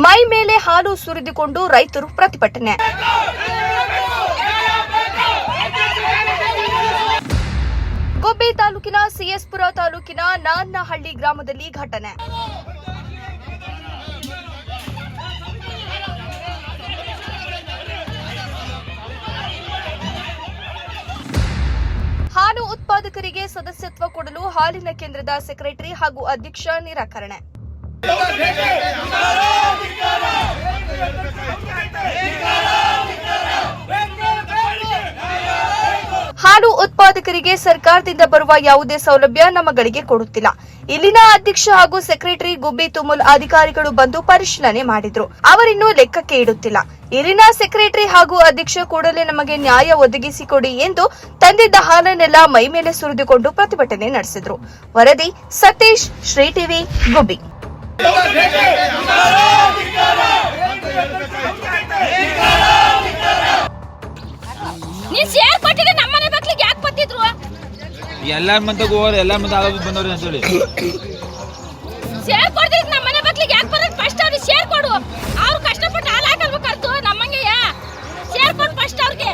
ಮೈ ಮೇಲೆ ಹಾಲು ಸುರಿದುಕೊಂಡು ರೈತರು ಪ್ರತಿಭಟನೆ. ಗುಬ್ಬಿ ತಾಲೂಕಿನ ಸಿಎಸ್ಪುರ ತಾಲೂಕಿನ ನಾನ್ನಹಳ್ಳಿ ಗ್ರಾಮದಲ್ಲಿ ಘಟನೆ. ಹಾಲು ಉತ್ಪಾದಕರಿಗೆ ಸದಸ್ಯತ್ವ ಕೊಡಲು ಹಾಲಿನ ಕೇಂದ್ರದ ಸೆಕ್ರೆಟರಿ ಹಾಗೂ ಅಧ್ಯಕ್ಷ ನಿರಾಕರಣೆ. ಹಾಲು ಉತ್ಪಾದಕರಿಗೆ ಸರ್ಕಾರದಿಂದ ಬರುವ ಯಾವುದೇ ಸೌಲಭ್ಯ ನಮ್ಮಗಳಿಗೆ ಕೊಡುತ್ತಿಲ್ಲ. ಇಲ್ಲಿನ ಅಧ್ಯಕ್ಷ ಹಾಗೂ ಸೆಕ್ರೆಟರಿ ಗುಬ್ಬಿ ತುಮುಲ್ ಅಧಿಕಾರಿಗಳು ಬಂದು ಪರಿಶೀಲನೆ ಮಾಡಿದ್ರು. ಅವರಿನ್ನೂ ಲೆಕ್ಕಕ್ಕೆ ಇಡುತ್ತಿಲ್ಲ. ಇಲ್ಲಿನ ಸೆಕ್ರೆಟರಿ ಹಾಗೂ ಅಧ್ಯಕ್ಷ ಕೂಡಲೇ ನಮಗೆ ನ್ಯಾಯ ಒದಗಿಸಿಕೊಡಿ ಎಂದು ತಂದಿದ್ದ ಹಾಲನ್ನೆಲ್ಲ ಮೈ ಮೇಲೆ ಸುರಿದುಕೊಂಡು ಪ್ರತಿಭಟನೆ ನಡೆಸಿದ್ರು. ವರದಿ ಸತೀಶ್, ಶ್ರೀ ಟಿವಿ, ಗುಬ್ಬಿ. ಎಲ್ಲಾರ ಮಂದಿಗೆ ಹೋಗೋರು ಎಲ್ಲಾರ ಮಂದಿ ಆಗೋದು ಬಂದವ್ರಿ ಅಂತೇಳಿ ಶೇರ್ ಕೊಡ್ತೀರಿ. ನಮ್ಮ ಮನೆ ಮಕ್ಳಿಗೆ ಯಾಕೆ ಬರೋದು? ಫಸ್ಟ್ ಅವ್ರಿಗೆ ಶೇರ್ ಕೊಡು. ಅವ್ರು ಕಷ್ಟಪಟ್ಟು ಹಾಲು ಹಾಕಲ್ಬೇಕರ್ತು ನಮ್ಮಂಗೆ ಶೇರ್ ಕೊಡು ಫಸ್ಟ್ ಅವ್ರಿಗೆ.